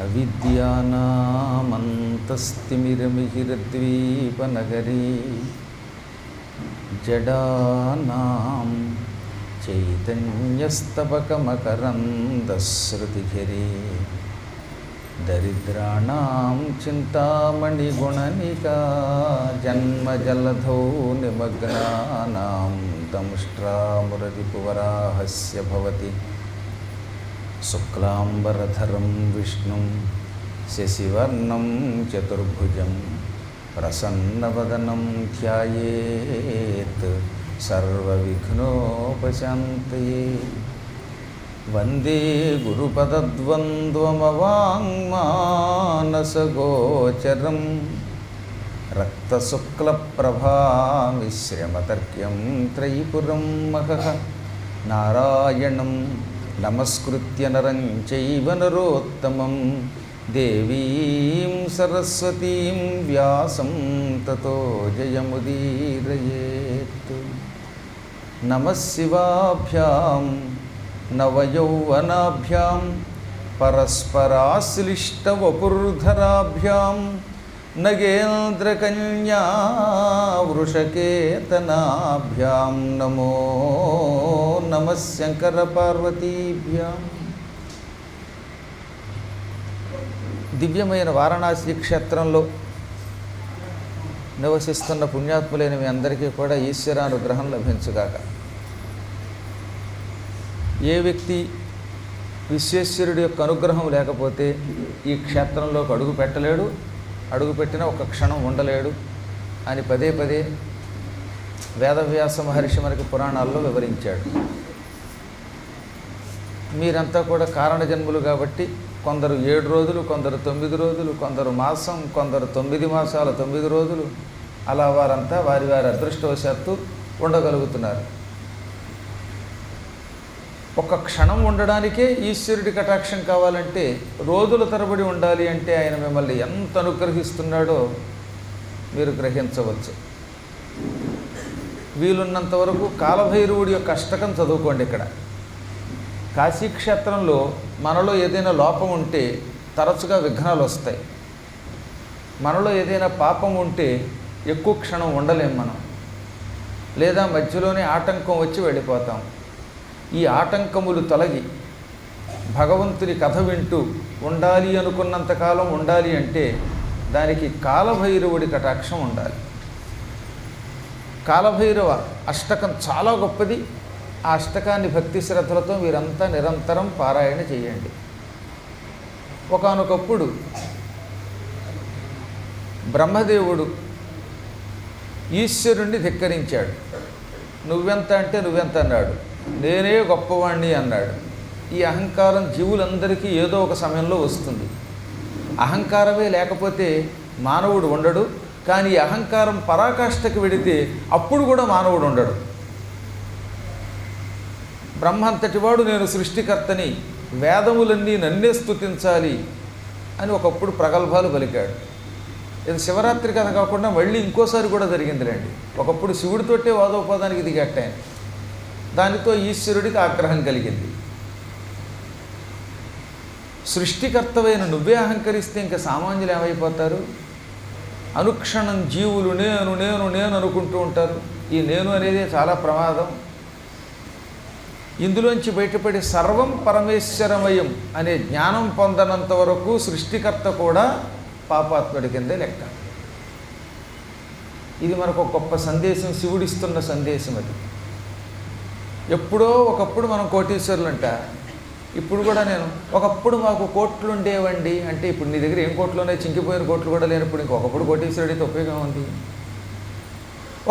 అవిద్యానామంతస్తిమిరమిహిరద్వీపనగరీ జడానాం చైతన్యస్తబకమకరందశ్రుతిఝరీ దరిద్రాణాం చింతామణిగుణనికా జన్మజలధౌ నిమగ్నానాం దంష్ట్రామురరిపువరాహస్య భవతి శుక్లాంబరధరం విష్ణుం శశివర్ణం చతుర్భుజం ప్రసన్నవదనం ధ్యాయేత్ సర్వవిఘ్నోపశాంతయే. వందే గురుపదద్వంద్వమవాङ्మానసగోచరం రక్తశుక్లప్రభామిశ్రమతర్క్యం త్రైపురం మహః. నారాయణం నమస్కృత్య నరం చైవ నరోత్తమం దేవీం సరస్వతీం వ్యాసం తతో జయముదీరయేత్. నమః శివాభ్యాం నవయౌవనాభ్యాం పరస్పరాశ్లిష్టవపుర్ధరాభ్యాం నగేంద్రకన్యా వృషకేతనాభ్యాం నమో నమః శంకరపార్వతీభ్యాం. దివ్యమైన వారణాసి క్షేత్రంలో నివసిస్తున్న పుణ్యాత్ములైన మీ అందరికీ కూడా ఈశ్వరానుగ్రహం లభించుగాక. ఏ వ్యక్తి విశ్వేశ్వరుడి యొక్క అనుగ్రహం లేకపోతే ఈ క్షేత్రంలోకి అడుగు పెట్టలేడు, అడుగుపెట్టిన ఒక క్షణం ఉండలేడు అని పదే పదే వేదవ్యాస మహర్షి మనకి పురాణాల్లో వివరించాడు. మీరంతా కూడా కారణజన్ములు కాబట్టి కొందరు 7 రోజులు, కొందరు 9 రోజులు, కొందరు మాసం, కొందరు 9 మాసాల 9 రోజులు, అలా వారంతా వారి వారి అదృష్టవశాత్తు ఉండగలుగుతున్నారు. ఒక క్షణం ఉండడానికే ఈశ్వరుడి కటాక్షం కావాలంటే రోజుల తరబడి ఉండాలి అంటే ఆయన మిమ్మల్ని ఎంత అనుగ్రహిస్తున్నాడో మీరు గ్రహించవచ్చు. వీలున్నంత వరకు కాలభైరవుడి యొక్క అష్టకం చదువుకోండి. ఇక్కడ కాశీక్షేత్రంలో మనలో ఏదైనా లోపం ఉంటే తరచుగా విఘ్నాలు వస్తాయి. మనలో ఏదైనా పాపం ఉంటే ఎక్కువ క్షణం ఉండలేం మనం, లేదా మధ్యలోనే ఆటంకం వచ్చి వెళ్ళిపోతాం. ఈ ఆటంకములు తొలగి భగవంతుని కథ వింటూ ఉండాలి అనుకున్నంతకాలం ఉండాలి అంటే దానికి కాలభైరవుడి కటాక్షం ఉండాలి. కాలభైరవ అష్టకం చాలా గొప్పది. ఆ అష్టకాన్ని భక్తి శ్రద్ధలతో మీరంతా నిరంతరం పారాయణ చేయండి. ఒకానొకప్పుడు బ్రహ్మదేవుడు ఈశ్వరుణ్ణి ధిక్కరించాడు. నువ్వెంత అంటే నువ్వెంత అన్నాడు. నేనే గొప్పవాణ్ణి అన్నాడు. ఈ అహంకారం జీవులందరికీ ఏదో ఒక సమయంలో వస్తుంది. అహంకారమే లేకపోతే మానవుడు ఉండడు. కానీ ఈ అహంకారం పరాకాష్ఠకు వెడితే అప్పుడు కూడా మానవుడు ఉండడు. బ్రహ్మంతటివాడు నేను సృష్టికర్తని, వేదములన్నీ నన్నే స్తుతించాలి అని ఒకప్పుడు ప్రగల్భాలు పలికాడు. ఇది శివరాత్రి కథ కాకుండా మళ్ళీ ఇంకోసారి కూడా జరిగిందిలేండి. ఒకప్పుడు శివుడితోటే వాదోపాదానికి దిగట్టాయని, దానితో ఈశ్వరుడికి ఆగ్రహం కలిగింది. సృష్టికర్తవైన నువ్వే అహంకరిస్తే ఇంకా సామాన్యులు ఏమైపోతారు? అనుక్షణం జీవులు నేను నేను నేను అనుకుంటూ ఉంటారు. ఈ నేను అనేది చాలా ప్రమాదం. ఇందులోంచి బయటపడి సర్వం పరమేశ్వరమయం అనే జ్ఞానం పొందనంత వరకు సృష్టికర్త కూడా పాపాత్ముడి కిందే లెక్క. ఇది మనకు ఒక గొప్ప సందేశం, శివుడిస్తున్న సందేశం అది. ఎప్పుడో ఒకప్పుడు మనం కోటీశ్వరులంట. ఇప్పుడు కూడా నేను ఒకప్పుడు మాకు కోట్లు ఉండేవండి అంటే ఇప్పుడు నీ దగ్గర ఏం కోట్లునే, చింకిపోయిన కోట్లు కూడా లేనప్పుడు ఇంకొకప్పుడు కోటీశ్వరుడితో ఉపయోగం ఉంది.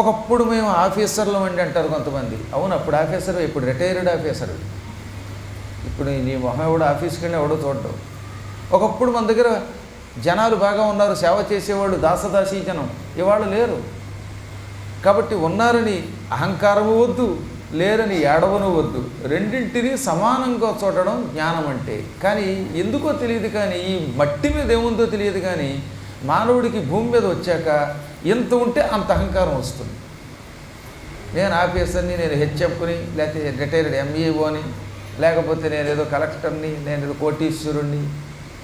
ఒకప్పుడు మేము ఆఫీసర్లు అండి అంటారు కొంతమంది. అవును, అప్పుడు ఆఫీసర్, ఇప్పుడు రిటైర్డ్ ఆఫీసర్. ఇప్పుడు నీ మొహం ఎవడో ఆఫీస్కి వెళ్ళి ఎవడో చూడడం. ఒకప్పుడు మన దగ్గర జనాలు బాగా ఉన్నారు, సేవ చేసేవాళ్ళు, దాసదాసీ జనం. ఇవాళ లేరు. కాబట్టి ఉన్నారని అహంకారము వద్దు, లేరని ఏడవను వద్దు. రెండింటినీ సమానంగా చూడడం జ్ఞానం అంటే. కానీ ఎందుకో తెలియదు, కానీ ఈ మట్టి మీద ఏముందో తెలియదు, కానీ మానవుడికి భూమి మీద వచ్చాక ఎంత ఉంటే అంత అహంకారం వస్తుంది. నేను ఆఫీసర్ని, నేను హెచ్ఎఫ్ని, లేకపోతే రిటైర్డ్ ఎంఈఓని, లేకపోతే నేను ఏదో కలెక్టర్ని, నేను ఏదో కోటీశ్వరుణ్ణి,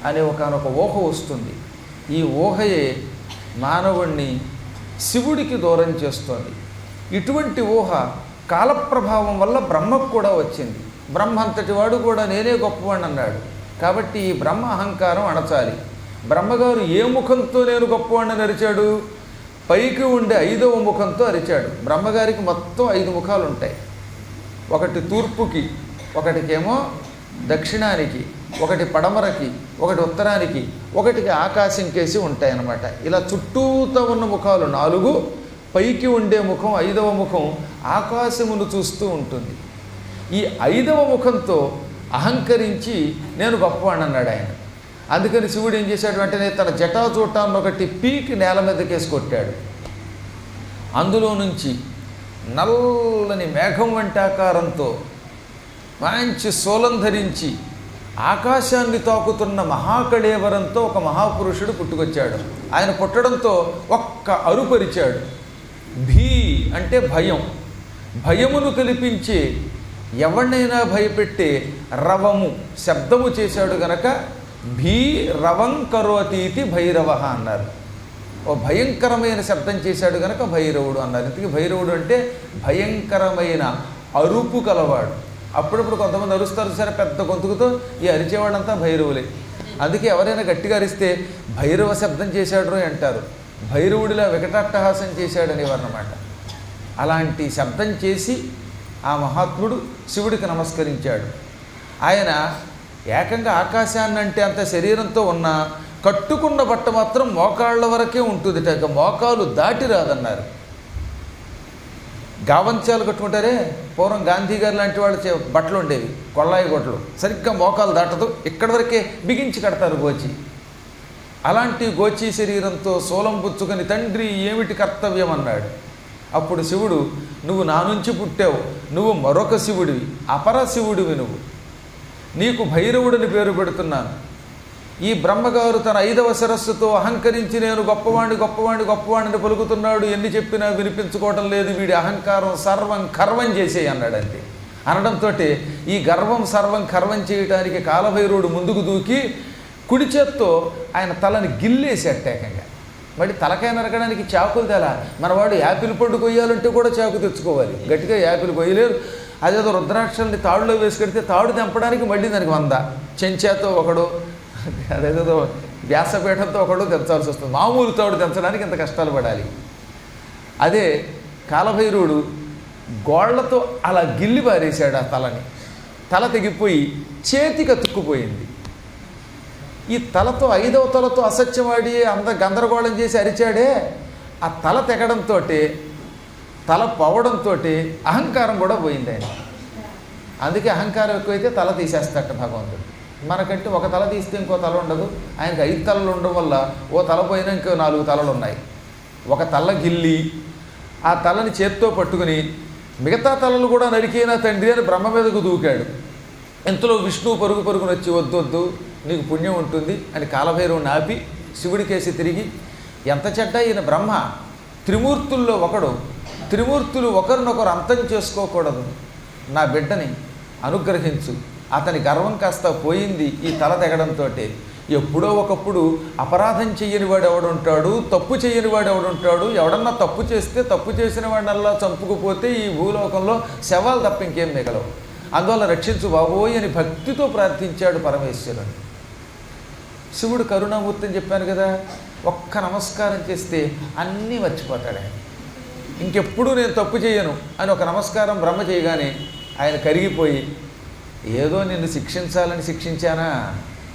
అనే ఒకనొక ఊహ వస్తుంది. ఈ ఊహయే మానవుణ్ణి శివుడికి దూరం చేస్తోంది. ఇటువంటి ఊహ కాలప్రభావం వల్ల బ్రహ్మకు కూడా వచ్చింది. బ్రహ్మ అంతటి వాడు కూడా నేనే గొప్పవాడిని అన్నాడు. కాబట్టి ఈ బ్రహ్మ అహంకారం అణచాలి. బ్రహ్మగారు ఏ ముఖంతో నేను గొప్పవాడిని అరిచాడు? పైకి ఉండే 5వ ముఖంతో అరిచాడు. బ్రహ్మగారికి మొత్తం 5 ముఖాలు ఉంటాయి. ఒకటి తూర్పుకి, ఒకటికేమో దక్షిణానికి, ఒకటి పడమరకి, ఒకటి ఉత్తరానికి, ఒకటికి ఆకాశం కేసి ఉంటాయన్నమాట. ఇలా చుట్టూతో ఉన్న ముఖాలు 4. పైకి ఉండే ముఖం 5వ ముఖం ఆకాశమును చూస్తూ ఉంటుంది. ఈ 5వ ముఖంతో అహంకరించి నేను గొప్పవాడిని అన్నాడు ఆయన. అందుకని శివుడు ఏం చేశాడు? వెంటనే తన జటాజూటాన్ని ఒకటి పీకి నేల మీదకేసి కొట్టాడు. అందులో నుంచి నల్లని మేఘం వంటి ఆకారంతో మంచి శూలం ధరించి ఆకాశాన్ని తాకుతున్న మహాకళేవరంతో ఒక మహాపురుషుడు పుట్టుకొచ్చాడు. ఆయన పుట్టడంతో ఒక్క అరుపరిచాడు. భీ అంటే భయం, భయమును కల్పించే ఎవరినైనా భయపెట్టే రవము శబ్దము చేశాడు గనక భీ రవం కరోతీతి భైరవ అన్నారు. ఓ భయంకరమైన శబ్దం చేశాడు గనక భైరవుడు అన్నారు. ఇంతకీ భైరవుడు అంటే భయంకరమైన అరుపు కలవాడు. అప్పుడప్పుడు కొంతమంది అరుస్తారు సరే పెద్ద గొంతుకుతో, ఈ అరిచేవాడంతా భైరవులే. అందుకే ఎవరైనా గట్టిగా అరిస్తే భైరవ శబ్దం చేశాడు అంటారు. భైరవుడిలా వికటాట్టహాసం చేశాడనేవారన్నమాట. అలాంటి శబ్దం చేసి ఆ మహాత్ముడు శివుడికి నమస్కరించాడు. ఆయన ఏకంగా ఆకాశాన్ని అంటే అంత శరీరంతో ఉన్న కట్టుకున్న బట్ట మాత్రం మోకాళ్ళ వరకే ఉంటుంది. మోకాలు దాటి రాదన్నారు. గావంత్యాలు కట్టుకుంటారే, పూర్వం గాంధీ గారు లాంటి వాళ్ళు బట్టలు ఉండేవి, కొళ్ళాయి బట్టలు, సరిగ్గా మోకాలు దాటదు, ఇక్కడి వరకే బిగించి కడతారు గోచి. అలాంటి గోచి శరీరంతో శూలం పుచ్చుకొని తండ్రి ఏమిటి కర్తవ్యం అన్నాడు. అప్పుడు శివుడు, నువ్వు నా నుంచి పుట్టావు, నువ్వు మరొక శివుడివి, అపర శివుడివి నువ్వు, నీకు భైరవుడిని పేరు పెడుతున్నాను. ఈ బ్రహ్మగారు తన 5వ శిరస్సుతో అహంకరించి నేను గొప్పవాణ్ణి పలుకుతున్నాడు. ఎన్ని చెప్పినా వినిపించుకోవటం లేదు. వీడి అహంకారం సర్వం కర్వం చేసేయి అన్నాడు. అంతే అనడంతో ఈ గర్వం సర్వం కర్వం చేయటానికి కాలభైరవుడు ముందుకు దూకి కుడి చేత్తో ఆయన తలని గిల్లేసేటేకంగా. మరి తలకాయ నరకడానికి చాకులు తెలా. మనవాడు యాపిల్ పండు కొయ్యాలంటే కూడా చాకు తెచ్చుకోవాలి, గట్టిగా యాపిల్ కొయ్యలేరు. అదేదో రుద్రాక్షల్ని తాడులో వేసుకెడితే తాడు తెంపడానికి మళ్ళీ దానికి 100 చెంచాతో ఒకడు, అదేదో వ్యాసపీఠంతో ఒకడు తెంచాల్సి వస్తుంది. మామూలు తాడు తెంచడానికి ఇంత కష్టాలు పడాలి. అదే కాలభైరవుడు గోళ్లతో అలా గిల్లి పారేశాడు. ఆ తలని, తల తెగిపోయి చేతికి అతుక్కుపోయింది. ఈ తలతో 5వ తలతో అసత్యవాడి గందరగోళం చేసి అరిచాడే, ఆ తల తెగడంతో తల పోవడంతో అహంకారం కూడా పోయింది ఆయన. అందుకే అహంకారం ఎక్కువైతే తల తీసేస్తాట భగవంతుడు. మనకంటే ఒక తల తీస్తే ఇంకో తల ఉండదు. ఆయనకు 5 తలలు ఉండడం వల్ల ఓ తల పోయినా ఇంకో 4 తలలు ఉన్నాయి. ఒక తల గిల్లి ఆ తలని చేత్తో పట్టుకుని మిగతా తలలు కూడా నరికేనా తండ్రి అని బ్రహ్మ మీదకు దూకాడు. ఇంతలో విష్ణువు పరుగున వచ్చి వద్దు నీకు పుణ్యం ఉంటుంది అని కాలభైరవుని ఆపి శివుడికేసి తిరిగి, ఎంత చెడ్డ ఈయన బ్రహ్మ, త్రిమూర్తుల్లో ఒకడు, త్రిమూర్తులు ఒకరినొకరు అంతం చేసుకోకూడదు, నా బిడ్డని అనుగ్రహించు. అతని గర్వం కాస్త పోయింది ఈ తల తెగడంతో. ఎప్పుడో ఒకప్పుడు అపరాధం చెయ్యని వాడు ఎవడుంటాడు, తప్పు చెయ్యని వాడు ఎవడుంటాడు, ఎవడన్నా తప్పు చేస్తే తప్పు చేసిన వాడినల్లా చంపుకుపోతే ఈ భూలోకంలో శవాలు తప్ప ఇంకేం మిగలవు. అందువల్ల రక్షించు బాబోయ్ అని భక్తితో ప్రార్థించాడు పరమేశ్వరుడు. శివుడు కరుణామూర్తి అని చెప్పాను కదా, ఒక్క నమస్కారం చేస్తే అన్నీ మర్చిపోతాడు ఆయన. ఇంకెప్పుడు నేను తప్పు చేయను అని ఒక నమస్కారం బ్రహ్మ చేయగానే ఆయన కరిగిపోయి, ఏదో నిన్ను శిక్షించాలని శిక్షించానా,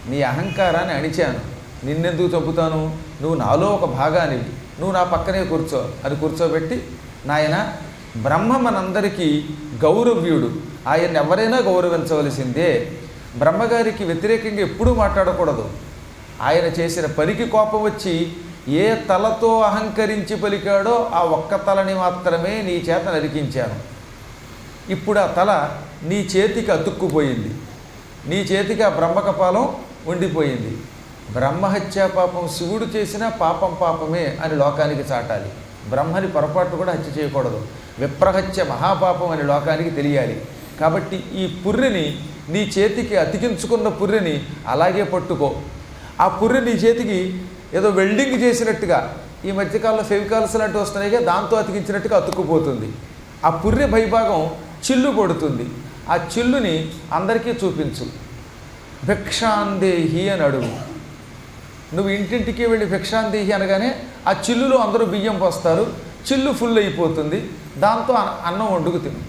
నీ అహంకారాన్ని అణిచాను, నిన్నెందుకు చంపుతాను, నువ్వు నాలో ఒక భాగానివి, నువ్వు నా పక్కనే కూర్చో అని కూర్చోబెట్టి, నాయన బ్రహ్మ మనందరికీ గౌరవ్యుడు, ఆయన ఎవరైనా గౌరవించవలసిందే, బ్రహ్మగారికి వ్యతిరేకంగా ఎప్పుడూ మాట్లాడకూడదు. ఆయన చేసిన పనికి కోపం వచ్చి ఏ తలతో అహంకరించి పలికాడో ఆ ఒక్క తలని మాత్రమే నీ చేత నరికించాను. ఇప్పుడు ఆ తల నీ చేతికి అతుక్కుపోయింది, నీ చేతికి ఆ బ్రహ్మకపాలం ఉండిపోయింది. బ్రహ్మహత్యా పాపం శివుడు చేసిన పాపమే అని లోకానికి చాటాలి. బ్రహ్మని పొరపాటు కూడా హత్య చేయకూడదు. విప్రహత్య మహాపాపం అని లోకానికి తెలియాలి. కాబట్టి ఈ పుర్రెని, నీ చేతికి అతికించుకున్న పుర్రెని అలాగే పట్టుకో. ఆ పుర్రె నీ చేతికి ఏదో వెల్డింగ్ చేసినట్టుగా, ఈ మధ్యకాలంలో ఫెవికాల్స్ లాంటివి వస్తున్నాయిగా, దాంతో అతికించినట్టుగా అతుక్కుపోతుంది. ఆ పుర్రె పైభాగం చిల్లు పడుతుంది. ఆ చిల్లుని అందరికీ చూపించు. భిక్షాందేహి అని అడుగు. నువ్వు ఇంటింటికి వెళ్ళి భిక్షాందేహి అనగానే ఆ చిల్లులో అందరూ బియ్యం పోస్తారు. చిల్లు ఫుల్ అయిపోతుంది. దాంతో అన్నం వండుకు తిను.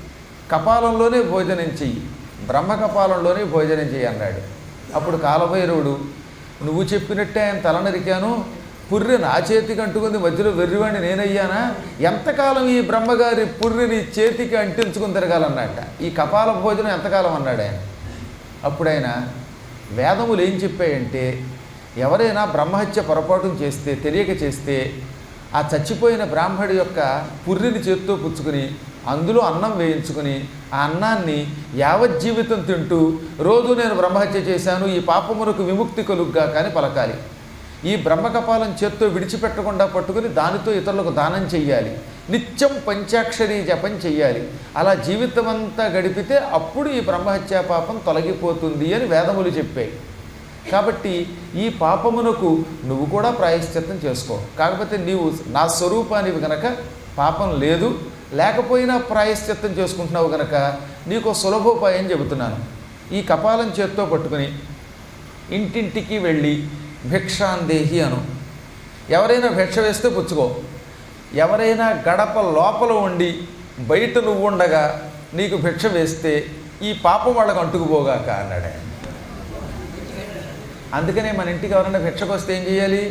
కపాలంలోనే భోజనం చెయ్యి, బ్రహ్మ కపాలంలోనే భోజనం చెయ్యి అన్నాడు. అప్పుడు కాలభైరవుడు, నువ్వు చెప్పినట్టే ఆయన తల నరికాను, పుర్రె నా చేతికి అంటుకుంది, మధ్యలో వెర్రివాణి నేనయ్యానా? ఎంతకాలం ఈ బ్రహ్మగారి పుర్రెని చేతికి అంటించుకుని తిరగాలన్నట్ట. ఈ కపాల భోజనం ఎంతకాలం అన్నాడు ఆయన. అప్పుడు ఆయన, వేదములు ఏం చెప్పాయంటే, ఎవరైనా బ్రహ్మహత్య పొరపాటును చేస్తే, తెలియక చేస్తే, ఆ చచ్చిపోయిన బ్రాహ్మడి యొక్క పుర్రెని చేత్తో పుచ్చుకుని అందులో అన్నం వేయించుకుని ఆ అన్నాన్ని యావజ్జీవితం తింటూ రోజు నేను బ్రహ్మహత్య చేశాను, ఈ పాపమునకు విముక్తి కలుగ్గా కానీ పలకాలి. ఈ బ్రహ్మకపాలం చేత్తో విడిచిపెట్టకుండా పట్టుకుని దానితో ఇతరులకు దానం చెయ్యాలి. నిత్యం పంచాక్షరీ జపం చెయ్యాలి. అలా జీవితం అంతా గడిపితే అప్పుడు ఈ బ్రహ్మహత్యా పాపం తొలగిపోతుంది అని వేదములు చెప్పాయి. కాబట్టి ఈ పాపమునకు నువ్వు కూడా ప్రాయశ్చిత్తం చేసుకో. కాకపోతే నీవు నా స్వరూపానివి గనక పాపం లేదు, లేకపోయినా ప్రాయశ్చిత్తం చేసుకుంటున్నావు గనక నీకు సులభోపాయం చెబుతున్నాను. ఈ కపాలం చేత్తో పట్టుకుని ఇంటింటికి వెళ్ళి భిక్షాందేహి అను. ఎవరైనా భిక్ష వేస్తే పుచ్చుకో. ఎవరైనా గడప లోపల ఉండి బయట నువ్వు ఉండగా నీకు భిక్ష వేస్తే ఈ పాపం వాళ్ళకు అంటుకుపోగాక అన్నాడు ఆయన. అందుకనే మన ఇంటికి ఎవరైనా భిక్షకు వస్తే ఏం చేయాలి?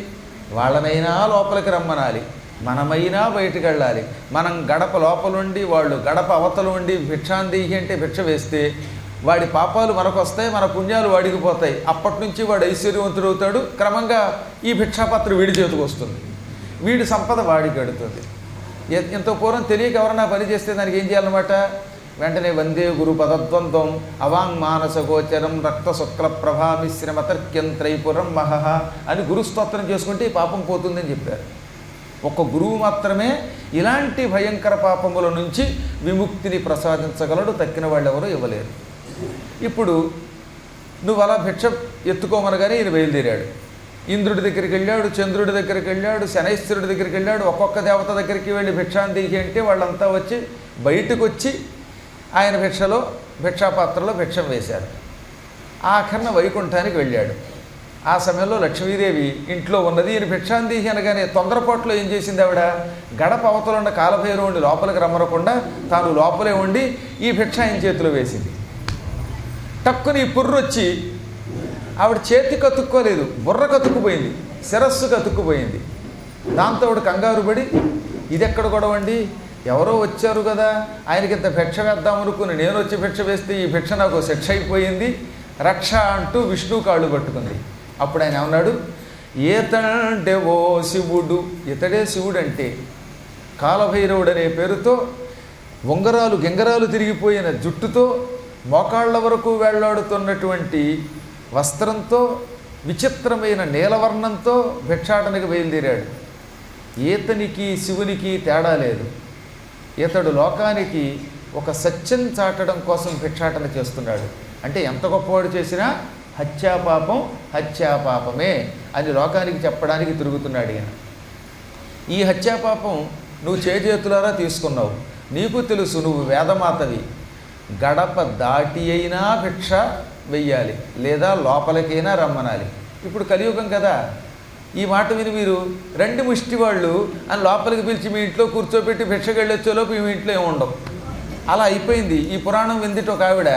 వాళ్ళనైనా లోపలికి రమ్మనాలి, మనమైనా బయటికి వెళ్ళాలి. మనం గడప లోపలుండి వాళ్ళు గడప అవతల ఉండి భిక్షాందేహి అంటే భిక్ష వేస్తే వాడి పాపాలు మనకు వస్తాయి, మన పుణ్యాలు వాడికి పోతాయి. అప్పటి నుంచి వాడు ఐశ్వర్యవంతుడు అవుతాడు. క్రమంగా ఈ భిక్షాపత్ర వీడి చేతికి వస్తుంది, వీడి సంపద వాడికి అడుతుంది. ఎంతో పూర్వం తెలియక ఎవరన్నా పని చేస్తే దానికి ఏం చేయాలన్నమాట? వెంటనే వందే గురు పదద్వంద్వం అవాంగ్ మానస గోచరం రక్త శుక్ల ప్రభామిశ్రమతర్క్యం త్రైపురం మహహ అని గురుస్తోత్రం చేసుకుంటే ఈ పాపం పోతుందని చెప్పారు. ఒక్క గురువు మాత్రమే ఇలాంటి భయంకర పాపముల నుంచి విముక్తిని ప్రసాదించగలడు, తక్కిన వాళ్ళు ఎవరూ ఇవ్వలేరు. ఇప్పుడు నువ్వు అలా భిక్ష ఎత్తుకోమనగానే ఈయన బయలుదేరాడు. ఇంద్రుడి దగ్గరికి వెళ్ళాడు, చంద్రుడి దగ్గరికి వెళ్ళాడు, శనైశ్వరుడి దగ్గరికి వెళ్ళాడు. ఒక్కొక్క దేవత దగ్గరికి వెళ్ళి భిక్షాందేహి అంటే వాళ్ళంతా వచ్చి బయటకు వచ్చి ఆయన భిక్షాపాత్రలో భిక్షం వేశారు. ఆఖరణ వైకుంఠానికి వెళ్ళాడు. ఆ సమయంలో లక్ష్మీదేవి ఇంట్లో ఉన్నది. ఈయన భిక్షాందేహి అనగానే తొందరపాట్లో ఏం చేసింది ఆవిడ? గడప అవతల ఉన్న కాలభైరవుని లోపలికి రమ్మనకుండా తాను లోపలే ఉండి ఈ భిక్ష ఆయన చేతిలో వేసింది. టక్కుని ఈ పుర్రొచ్చి ఆవిడ చేతి కతుక్కోలేదు, బుర్ర కతుక్కుపోయింది, శిరస్సు కతుక్కుపోయింది. దాంతో ఆవిడ కంగారు పడి, ఇది ఎక్కడ గొడవండి, ఎవరో వచ్చారు కదా, ఆయనకి ఇంత భిక్ష వేద్దామనుకుని నేను వచ్చి భిక్ష వేస్తే ఈ భిక్ష నాకు శిక్ష అయిపోయింది, రక్ష అంటూ విష్ణు కాళ్ళు పట్టుకుంది. అప్పుడు ఆయన ఏమన్నాడు? ఏతంటే ఓ శివుడు, ఇతడే శివుడు అంటే కాలభైరవుడు అనే పేరుతో ఉంగరాలు గింగరాలు తిరిగిపోయిన జుట్టుతో మోకాళ్ళ వరకు వేళ్లాడుతున్నటువంటి వస్త్రంతో విచిత్రమైన నీలవర్ణంతో భిక్షాటనకి బయలుదేరాడు. ఈతనికి శివునికి తేడా లేదు. ఇతడు లోకానికి ఒక సత్యం చాటడం కోసం భిక్షాటన చేస్తున్నాడు. అంటే ఎంత గొప్పవాడు చేసినా హత్యాపాపం హత్యాపాపమే అని లోకానికి చెప్పడానికి తిరుగుతున్నాడు ఈయన. ఈ హత్యాపాపం నువ్వు చేతులారా తీసుకున్నావు. నీకు తెలుసు నువ్వు వేదమాతవి. గడప దాటి అయినా భిక్ష వెయ్యాలి, లేదా లోపలికైనా రమ్మనాలి. ఇప్పుడు కలియుగం కదా, ఈ మాట విని మీరు రెండు ముష్టి వాళ్ళు అని లోపలికి పిలిచి మీ ఇంట్లో కూర్చోబెట్టి భిక్షకి వెళ్ళొచ్చేలోపు మీ ఇంట్లో ఏముండవు. అలా అయిపోయింది. ఈ పురాణం విందిట ఒక ఆవిడ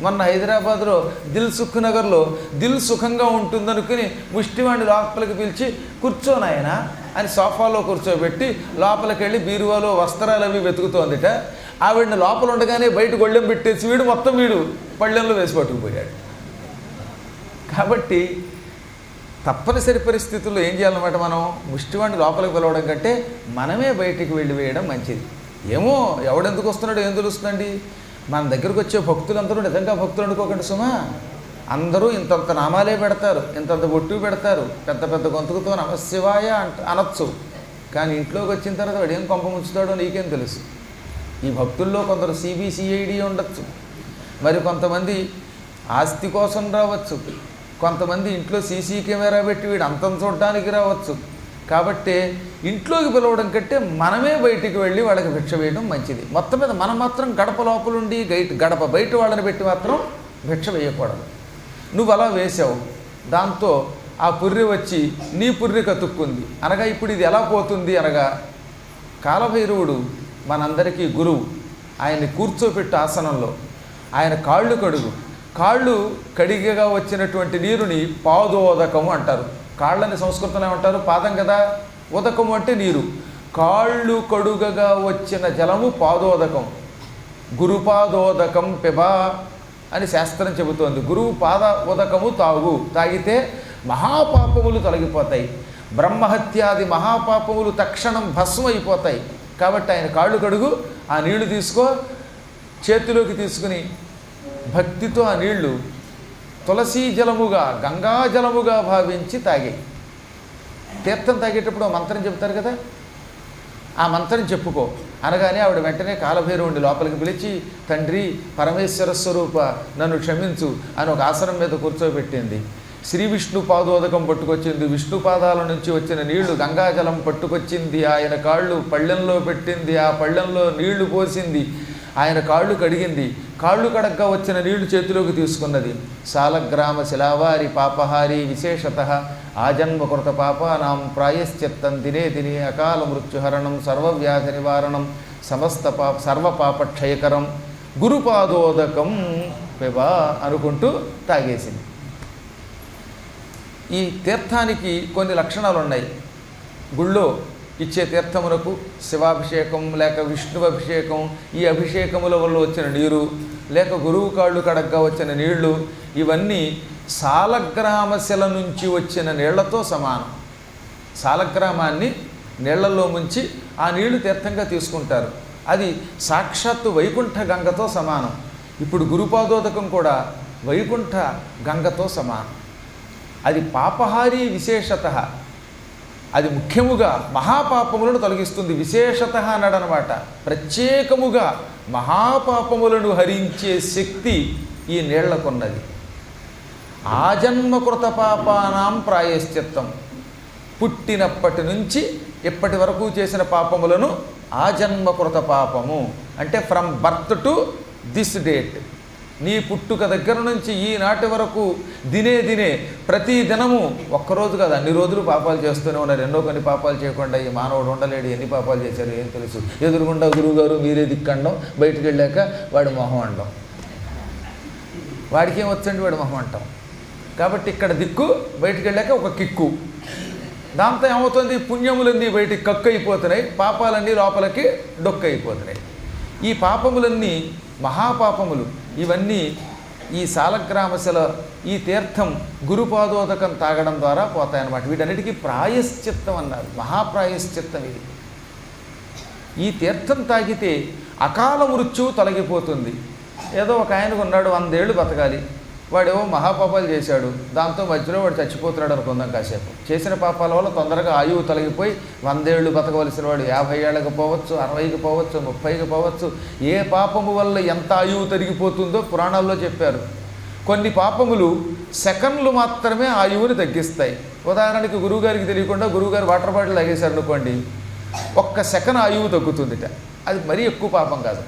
మొన్న హైదరాబాద్లో దిల్ సుఖ్ నగర్లో దిల్ సుఖంగా ఉంటుందనుకుని ముష్టివాడిని లోపలికి పిలిచి కూర్చోనాయన అని సోఫాలో కూర్చోబెట్టి లోపలికి వెళ్ళి బీరువాలో వస్త్రాలు అవి వెతుకుతోందిట. ఆవిడని లోపల ఉండగానే బయట గొళ్ళెం పెట్టేసి వీడు మొత్తం పళ్ళెంలో వేసి పట్టుకుపోయాడు. కాబట్టి తప్పనిసరి పరిస్థితుల్లో ఏం చేయాలన్నమాట? మనం ముష్టివాడిని లోపలికి పిలవడం కంటే మనమే బయటికి వెళ్ళి వేయడం మంచిది. ఏమో ఎవడెందుకు వస్తున్నాడో ఏం తెలుస్తుందండి. మన దగ్గరకు వచ్చే భక్తులందరూ నిజంగా భక్తులు అనుకోకండి సుమా. అందరూ ఇంతంత నామాలే పెడతారు, ఇంతంత బొట్టు పెడతారు, పెద్ద పెద్ద గొంతుకుతో నమశివాయ అనొచ్చు. కానీ ఇంట్లోకి వచ్చిన తర్వాత వాడు ఏం కొంప ముంచుతాడో నీకేం తెలుసు. ఈ భక్తుల్లో కొందరు సిబిసిఐడి ఉండొచ్చు, మరి కొంతమంది ఆస్తి కోసం రావచ్చు, కొంతమంది ఇంట్లో సీసీ కెమెరా పెట్టి వీడు అంతం చూడడానికి రావచ్చు. కాబట్టి ఇంట్లోకి పిలవడం కంటే మనమే బయటికి వెళ్ళి వాళ్ళకి భిక్ష వేయడం మంచిది. మొత్తం మీద మనం మాత్రం గడప లోపలుండి గడప బయట వాళ్ళని పెట్టి మాత్రం భిక్ష వేయకూడదు. నువ్వు అలా వేసావు, దాంతో ఆ పుర్రె వచ్చి నీ పుర్రె కతుక్కుంది అనగా ఇప్పుడు ఇది ఎలా పోతుంది అనగా, కాలభైరవుడు మనందరికీ గురువు. ఆయన్ని కూర్చోపెట్టు ఆసనంలో, ఆయన కాళ్ళు కడుగు. కాళ్ళు కడిగగా వచ్చినటువంటి నీరుని పాదోదకము అంటారు. కాళ్ళని సంస్కృతంలో ఏమంటారు? పాదం కదా, ఉదకము అంటే నీరు. కాళ్ళు కడుగగా వచ్చిన జలము పాదోదకం. గురుపాదోదకం పిబా అని శాస్త్రం చెబుతోంది. గురువు పాద ఉదకము తాగు, తాగితే మహాపాపములు తొలగిపోతాయి. బ్రహ్మహత్యాది మహాపాపములు తక్షణం భస్మైపోతాయి. కాబట్టి ఆయన కాళ్ళు కడుగు, ఆ నీళ్లు తీసుకో, చేతిలోకి తీసుకుని భక్తితో ఆ నీళ్లు తులసీ జలముగా గంగా జలముగా భావించి తాగే. తీర్థం తాగేటప్పుడు మంత్రం చెప్తారు కదా, ఆ మంత్రం చెప్పుకో అనగానే ఆవిడ వెంటనే కాలభైరవుడిని లోపలికి పిలిచి, తండ్రి పరమేశ్వర స్వరూప నన్ను క్షమించు అని ఒక ఆసనం మీద కూర్చోబెట్టింది. శ్రీ విష్ణు పాదోదకం పట్టుకొచ్చింది. విష్ణు పాదాల నుంచి వచ్చిన నీళ్లు గంగాజలం పట్టుకొచ్చింది. ఆయన కాళ్ళు పళ్ళెంలో పెట్టింది. ఆ పళ్ళెంలో నీళ్లు పోసింది. ఆయన కాళ్ళు కడిగింది. కాళ్ళు కడగ్గా వచ్చిన నీళ్లు చేతిలోకి తీసుకున్నది. సాలగ్రామ శిలావారి పాపహారి విశేషత ఆజన్మకృత పాపానాం ప్రాయశ్చిత్తం దినే దినే అకాల మృత్యుహరణం సర్వవ్యాధి నివారణం సర్వపాపక్షయకరం గురుపాదోదకం పిబా అనుకుంటూ తాగేసింది. ఈ తీర్థానికి కొన్ని లక్షణాలు ఉన్నాయి. గుళ్ళో ఇచ్చే తీర్థమునకు శివాభిషేకం లేక విష్ణు అభిషేకం, ఈ అభిషేకముల వల్ల వచ్చిన నీరు లేక గురువు కాళ్ళు కడగ్గా వచ్చిన నీళ్లు, ఇవన్నీ సాలగ్రామశిల నుంచి వచ్చిన నీళ్లతో సమానం. సాలగ్రామాన్ని నీళ్లలో ముంచి ఆ నీళ్లు తీర్థంగా తీసుకుంటారు. అది సాక్షాత్తు వైకుంఠ గంగతో సమానం. ఇప్పుడు గురుపాదోదకం కూడా వైకుంఠ గంగతో సమానం. అది పాపహారి విశేషత, అది ముఖ్యముగా మహాపాపములను తొలగిస్తుంది. విశేషత అన్నాడనమాట. ప్రత్యేకముగా మహాపాపములను హరించే శక్తి ఈ నీళ్లకున్నది. ఆజన్మకృత పాపానాం ప్రాయశ్చిత్తం, పుట్టినప్పటి నుంచి ఇప్పటి వరకు చేసిన పాపములను ఆజన్మకృత పాపము అంటే from birth to this date, నీ పుట్టుక దగ్గర నుంచి ఈనాటి వరకు దినే ప్రతి దినము ఒక్కరోజు కాదు అన్ని రోజులు పాపాలు చేస్తూనే ఉన్నారు. ఎన్నో కొన్ని పాపాలు చేయకుండా ఈ మానవుడు ఉండలేడు. ఎన్ని పాపాలు చేశారు ఏం తెలుసు. ఎదురుగుండా గురువుగారు మీరే దిక్కండం, బయటికి వెళ్ళాక వాడి మొహం అండం. వాడికి ఏం వచ్చండి, వాడి మొహం అంటాం. కాబట్టి ఇక్కడ దిక్కు, బయటికి వెళ్ళాక ఒక కిక్కు. దాంతో ఏమవుతుంది, పుణ్యములన్నీ బయటికి కక్కు అయిపోతున్నాయి, పాపాలన్నీ లోపలికి డొక్కు అయిపోతున్నాయి. ఈ పాపములన్నీ మహాపాపములు. ఇవన్నీ ఈ సాలగ్రామశిల ఈ తీర్థం గురుపాదోదకం తాగడం ద్వారా పోతాయన్నమాట. వీటన్నిటికీ ప్రాయశ్చిత్తం అన్నారు. మహాప్రాయశ్చిత్తం ఇది. ఈ తీర్థం తాగితే అకాల మృత్యువు తొలగిపోతుంది. ఏదో ఒక ఆయనకు ఉన్నాడు, 100 ఏళ్ళు బతకాలి, వాడేవో మహాపాపాలు చేశాడు, దాంతో మధ్యలో వాడు చచ్చిపోతున్నాడు అనుకుందాం. కాసేపు చేసిన పాపాల వల్ల తొందరగా ఆయువు తొలగిపోయి 100 ఏళ్ళు బతకవలసిన వాడు 50 ఏళ్ళకి పోవచ్చు, 60కి పోవచ్చు, 30కి పోవచ్చు. ఏ పాపము వల్ల ఎంత ఆయువు తరిగిపోతుందో పురాణాల్లో చెప్పారు. కొన్ని పాపములు సెకండ్లు మాత్రమే ఆయువుని తగ్గిస్తాయి. ఉదాహరణకి గురువుగారికి తెలియకుండా గురువుగారు వాటర్ బాటిల్ తాగేశారు అనుకోండి, 1 సెకండ్ ఆయువు తగ్గుతుందిట. అది మరీ ఎక్కువ పాపం కాదు.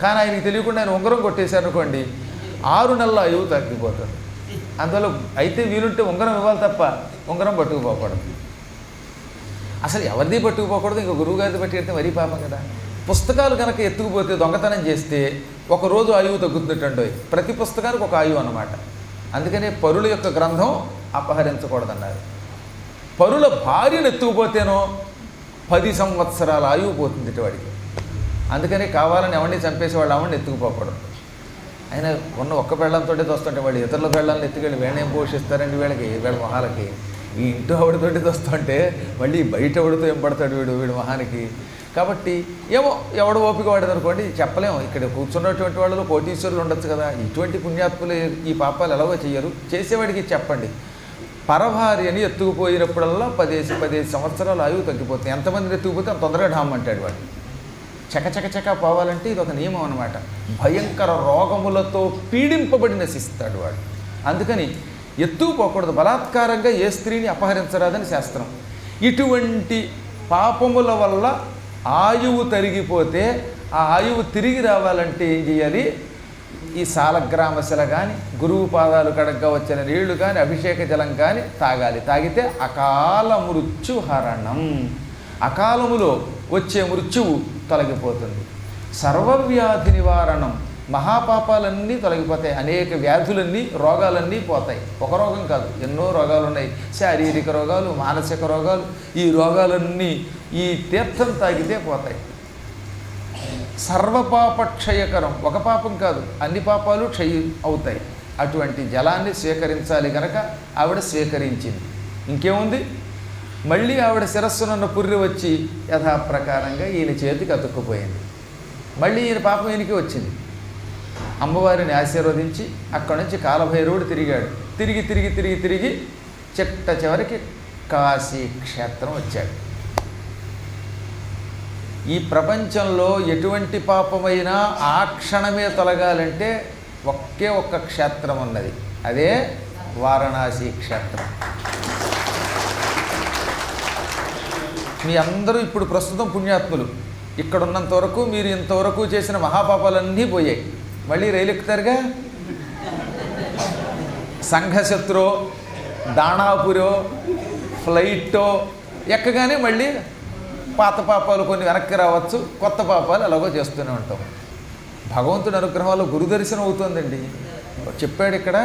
కానీ ఆయనకి తెలియకుండా ఆయన ఉంగరం కొట్టేశారు అనుకోండి, 6 నెలల ఆయువు తగ్గిపోతుంది. అందువల్ల అయితే వీలుంటే ఉంగరం ఇవ్వాలి తప్ప ఉంగరం పట్టుకుపోకూడదు. అసలు ఎవరిది పట్టుకుపోకూడదు, ఇంకో గురువుగారిది పట్టుకెళ్తే మరీ పాపం కదా. పుస్తకాలు కనుక ఎత్తుకుపోతే దొంగతనం చేస్తే 1 రోజు ఆయువు తగ్గుతున్నట్టు. ప్రతి పుస్తకానికి ఒక ఆయువు అన్నమాట. అందుకనే పరుల యొక్క గ్రంథం అపహరించకూడదన్నారు. పరుల భార్యను ఎత్తుకుపోతేనో 10 సంవత్సరాల ఆయువు పోతుంది వాడికి. అందుకని కావాలని ఎవరిని చంపేసి వాళ్ళు ఎవరిని ఎత్తుకుపోకూడదు. ఆయన ఉన్న ఒక్క పెళ్ళంతో వస్తుంటే వాళ్ళు ఇతరుల పెళ్ళాలను ఎత్తుకెళ్ళి వీళ్ళేం పోషిస్తారండి, వీళ్ళ మొహాలకి. ఈ ఇంటి ఆవిడతోటి వస్తుంటే మళ్ళీ బయట ఆవిడతో ఏం పడతాడు వీడు మొహానికి. కాబట్టి ఏమో ఎవడు ఓపిక వాడేది అనుకోండి, చెప్పలేము. ఇక్కడ కూర్చున్నటువంటి వాళ్ళలో కోటీశ్వరులు ఉండొచ్చు కదా. ఇటువంటి పుణ్యాత్ములు ఈ పాపాలు ఎలాగో చెయ్యరు. చేసేవాడికి చెప్పండి, పరభార్యని ఎత్తుకుపోయినప్పుడల్లా 10 సంవత్సరాలు ఆయువు తగ్గిపోతుంది. ఎంతమందిని ఎత్తుకుపోతే అంత తొందరగా ఢామ్ అంటాడు వాడు. చకచక పోవాలంటే ఇది ఒక నియమం అనమాట. భయంకర రోగములతో పీడింపబడి నశిస్తాడు వాడు. అందుకని ఎత్తుకుపోకూడదు, బలాత్కారంగా ఏ స్త్రీని అపహరించరాదని శాస్త్రం. ఇటువంటి పాపముల వల్ల ఆయువు తరిగిపోతే ఆ ఆయువు తిరిగి రావాలంటే ఏం చేయాలి? ఈ సాలగ్రామశిల కానీ, గురువు పాదాలు కడగ్గా వచ్చిన నీళ్లు కానీ, అభిషేక జలం కానీ తాగాలి. తాగితే అకాల మృత్యుహరణం, అకాలములో వచ్చే మృత్యువు తొలగిపోతుంది. సర్వవ్యాధి నివారణం, మహాపాపాలన్నీ తొలగిపోతాయి. అనేక వ్యాధులన్నీ, రోగాలన్నీ పోతాయి. ఒక రోగం కాదు, ఎన్నో రోగాలు ఉన్నాయి. శారీరక రోగాలు, మానసిక రోగాలు. ఈ రోగాలన్నీ ఈ తీర్థం తాగితే పోతాయి. సర్వపాపక్షయకరం, ఒక పాపం కాదు, అన్ని పాపాలు క్షయం అవుతాయి. అటువంటి జలాన్ని స్వీకరించాలి గనక ఆవిడ స్వీకరించింది. ఇంకేముంది, మళ్ళీ ఆవిడ శిరస్సునున్న పుర్రి వచ్చి యథాప్రకారంగా ఈయన చేతికి అతుక్కుపోయింది. మళ్ళీ ఈయన పాపం ఈయనకి వచ్చింది. అమ్మవారిని ఆశీర్వదించి అక్కడి నుంచి కాలభైరవుడు తిరిగాడు. తిరిగి తిరిగి తిరిగి తిరిగి చిట్ట చివరికి కాశీ క్షేత్రం వచ్చాడు. ఈ ప్రపంచంలో ఎటువంటి పాపమైనా ఆ క్షణమే తొలగాలంటే ఒకే ఒక్క క్షేత్రం ఉన్నది, అదే వారణాసి క్షేత్రం. మీ అందరూ ఇప్పుడు ప్రస్తుతం పుణ్యాత్ములు. ఇక్కడున్నంత వరకు మీరు ఇంతవరకు చేసిన మహాపాపాలన్నీ పోయాయి. మళ్ళీ రైలు ఎక్కుతారుగా. సంఘశత్రో, దాణాపురో, ఫ్లైటో ఎక్కగానే మళ్ళీ పాత పాపాలు కొన్ని వెనక్కి రావచ్చు, కొత్త పాపాలు ఎలాగో చేస్తూనే ఉంటాం. భగవంతుడి అనుగ్రహం వల్ల గురు దర్శనం అవుతుందండి. చెప్పాడు ఇక్కడ,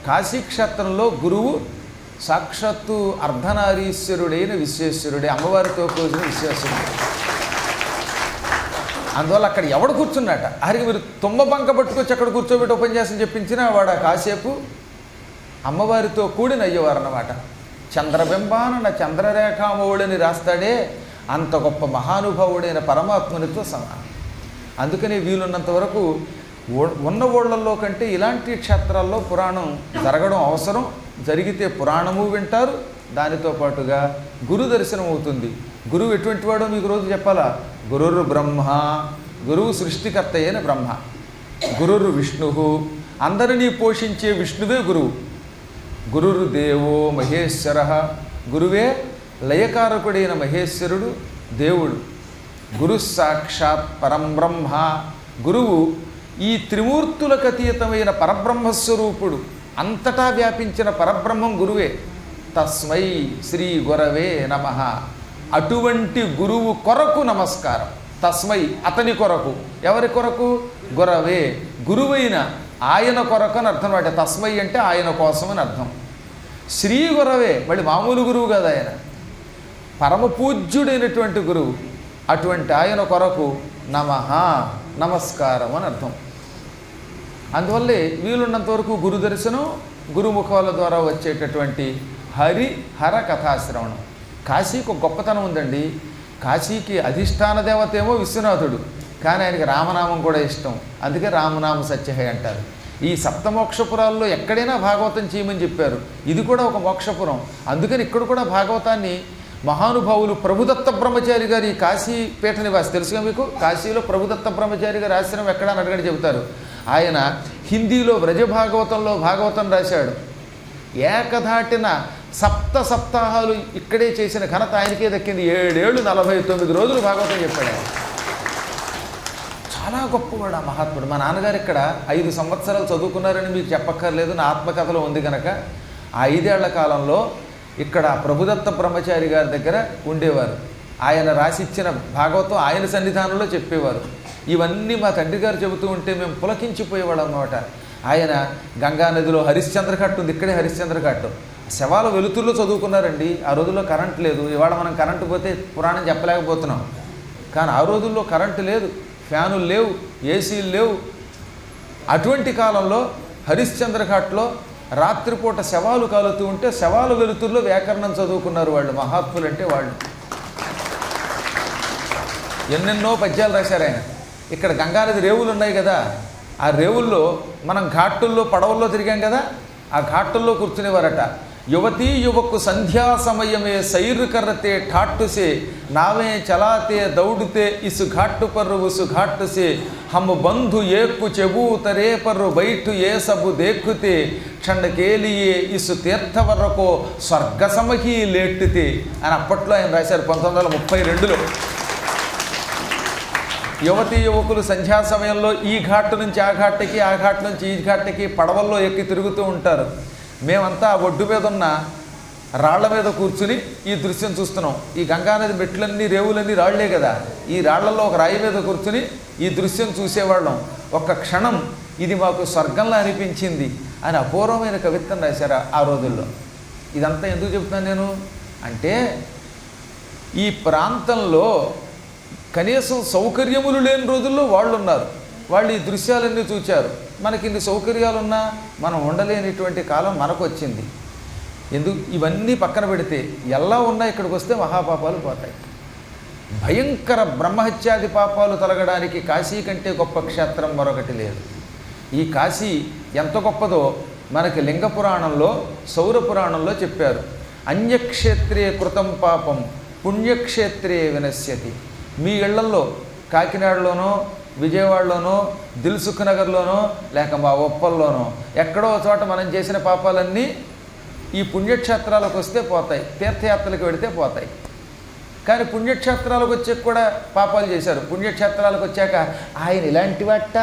కాశీక్షేత్రంలో గురువు సాక్షాత్తు అర్ధనారీశ్వరుడైన విశ్వేశ్వరుడే, అమ్మవారితో కూర్చుని విశ్వేశ్వరుడు. అందువల్ల అక్కడ ఎవడు కూర్చున్నట, అరికి మీరు తుమ్మ బంక పట్టుకొచ్చి అక్కడ కూర్చోబెట్టి ఉపన్యాసం చెప్పించినా వాడు కాసేపు అమ్మవారితో కూడిన అయ్యేవారు అన్నమాట. చంద్రబింబాన చంద్రరేఖామౌడని రాస్తాడే, అంత గొప్ప మహానుభావుడైన పరమాత్మునితో సమానం. అందుకని వీలున్నంత వరకు ఉన్న ఊళ్ళల్లో కంటే ఇలాంటి క్షేత్రాల్లో పురాణం జరగడం అవసరం. జరిగితే పురాణము వింటారు, దానితో పాటుగా గురు దర్శనం అవుతుంది. గురువు ఎటువంటి వాడో మీకు రోజు చెప్పాలా. గురుర్ బ్రహ్మ, గురువు సృష్టికర్త అయిన బ్రహ్మ. గురుర్ విష్ణు, అందరినీ పోషించే విష్ణువే గురువు. గురుర్ దేవో మహేశ్వర, గురువే లయకారకుడైన మహేశ్వరుడు దేవుడు. గురు సాక్షాత్ పరంబ్రహ్మ, గురువు ఈ త్రిమూర్తులకు అతీతమైన పరబ్రహ్మస్వరూపుడు, అంతటా వ్యాపించిన పరబ్రహ్మం గురువే. తస్మై శ్రీ గురవే నమః, అటువంటి గురువు కొరకు నమస్కారం. తస్మై, అతని కొరకు. ఎవరి కొరకు? గురవే, గురువైన ఆయన కొరకు అని అర్థం. అంటే తస్మై అంటే ఆయన కోసం అని అర్థం. శ్రీ గురవే, మళ్ళీ మామూలు గురువు కదా ఆయన, పరమ పూజ్యుడైనటువంటి గురువు. అటువంటి ఆయన కొరకు నమః, నమస్కారం అని అర్థం. అందువల్లే వీలున్నంత వరకు గురు దర్శనం, గురుముఖాల ద్వారా వచ్చేటటువంటి హర కథాశ్రవణం. కాశీకి ఒక గొప్పతనం ఉందండి. కాశీకి అధిష్టాన దేవత ఏమో విశ్వనాథుడు, కానీ ఆయనకి రామనామం కూడా ఇష్టం. అందుకే రామనామ సత్యహే అంటారు. ఈ సప్తమోక్షపురాల్లో ఎక్కడైనా భాగవతం చేయమని చెప్పారు. ఇది కూడా ఒక మోక్షపురం. అందుకని ఇక్కడ కూడా భాగవతాన్ని మహానుభావులు ప్రభుదత్త బ్రహ్మచారి గారు, ఈ కాశీ పీఠ నివాసి, తెలుసుగా మీకు. కాశీలో ప్రభుదత్త బ్రహ్మచారి గారి ఆశ్రమం ఎక్కడా అని అడగని చెబుతారు. ఆయన హిందీలో వ్రజభాగవతంలో భాగవతం రాశాడు. ఏకధాటిన సప్తాహాలు ఇక్కడే చేసిన ఘనత ఆయనకే దక్కింది. 7 ఏళ్ళు 49 రోజులు భాగవతం చెప్పాడు ఆయన. చాలా గొప్పవాడు ఆ మహాత్ముడు. మా నాన్నగారు ఇక్కడ 5 సంవత్సరాలు చదువుకున్నారని మీకు చెప్పక్కర్లేదు, నా ఆత్మకథలో ఉంది కనుక. ఆ 5 ఏళ్ల కాలంలో ఇక్కడ ప్రభుదత్త బ్రహ్మచారి గారి దగ్గర ఉండేవారు. ఆయన రాసిచ్చిన భాగవతం ఆయన సన్నిధానంలో చెప్పేవారు. ఇవన్నీ మా తండ్రి గారు చెబుతూ ఉంటే మేము పులకించిపోయేవాళ్ళం అన్నమాట. ఆయన గంగానదిలో హరిశ్చంద్ర ఘాట్ ఉంది, ఇక్కడే హరిశ్చంద్ర ఘాట్. శవాల వెలుతుల్లో చదువుకున్నారండి. ఆ రోజుల్లో కరెంటు లేదు. ఇవాళ మనం కరెంటు పోతే పురాణం చెప్పలేకపోతున్నాం. కానీ ఆ రోజుల్లో కరెంటు లేదు, ఫ్యానులు లేవు, ఏసీలు లేవు. అటువంటి కాలంలో హరిశ్చంద్ర ఘాట్లో రాత్రిపూట శవాలు కాలుతూ ఉంటే శవాల వెలుతుల్లో వ్యాకరణం చదువుకున్నారు వాళ్ళు. మహాత్ములు అంటే వాళ్ళు. ఎన్నెన్నో పద్యాలు రాశారు ఆయన. ఇక్కడ గంగానది రేవులు ఉన్నాయి కదా, ఆ రేవుల్లో మనం ఘాట్టుల్లో పడవల్లో తిరిగాం కదా, ఆ ఘాట్టుల్లో కూర్చునేవారట. యువతీ యువకు సంధ్యా సమయమే సైర్ కర్రతే ఠాట్టుసే నావే చలాతే దౌడుతే ఇసు ఘాట్టు పర్రు ఉసు ఘాట్టుసే హమ్ బంధు ఏక్కు చెబూతరే పర్రు బయటు ఏ సబు దేక్కుతే క్షణకేలియే ఇసు తీర్థవరకో స్వర్గ సమహీ లేట్టుతే అని అప్పట్లో ఆయన రాశారు 1932లో. యువతీ యువకులు సంధ్యా సమయంలో ఈ ఘాటు నుంచి ఆ ఘాట్కి, ఆ ఘాటు నుంచి ఈ ఘాట్కి పడవల్లో ఎక్కి తిరుగుతూ ఉంటారు. మేమంతా ఒడ్డు మీద ఉన్న రాళ్ల మీద కూర్చుని ఈ దృశ్యం చూస్తున్నాం. ఈ గంగానది మెట్లన్నీ రేవులన్నీ రాళ్లే కదా, ఈ రాళ్లలో ఒక రాయి మీద కూర్చుని ఈ దృశ్యం చూసేవాళ్ళం. ఒక్క క్షణం ఇది మాకు స్వర్గంలా అనిపించింది అని అపూర్వమైన కవిత్వం రాశారు ఆ రోజుల్లో. ఇదంతా ఎందుకు చెప్తున్నాను నేను అంటే, ఈ ప్రాంతంలో కనీసం సౌకర్యములు లేని రోజుల్లో వాళ్ళు ఉన్నారు. వాళ్ళు ఈ దృశ్యాలన్నీ చూచారు. మనకి ఇన్ని సౌకర్యాలున్నా మనం ఉండలేనిటువంటి కాలం మనకు వచ్చింది. ఎందుకు ఇవన్నీ పక్కన పెడితే ఎలా ఉన్నా ఇక్కడికి వస్తే మహాపాపాలు పోతాయి. భయంకర బ్రహ్మహత్యాది పాపాలు తొలగడానికి కాశీ కంటే గొప్ప క్షేత్రం మరొకటి లేదు. ఈ కాశీ ఎంత గొప్పదో మనకి లింగ పురాణంలో, సౌర పురాణంలో చెప్పారు. అన్యక్షేత్రే కృతం పాపం పుణ్యక్షేత్రే వినశ్యతి. మీ ఇళ్లల్లో కాకినాడలోనో, విజయవాడలోనో, దిల్సుఖ్ నగర్లోనో, లేక మా ఒప్పల్లోనో ఎక్కడో చోట మనం చేసిన పాపాలన్నీ ఈ పుణ్యక్షేత్రాలకు వస్తే పోతాయి, తీర్థయాత్రలకు వెళితే పోతాయి. కానీ పుణ్యక్షేత్రాలకు వచ్చాక కూడా పాపాలు చేశారు. పుణ్యక్షేత్రాలకు వచ్చాక ఆయన ఇలాంటి వాట,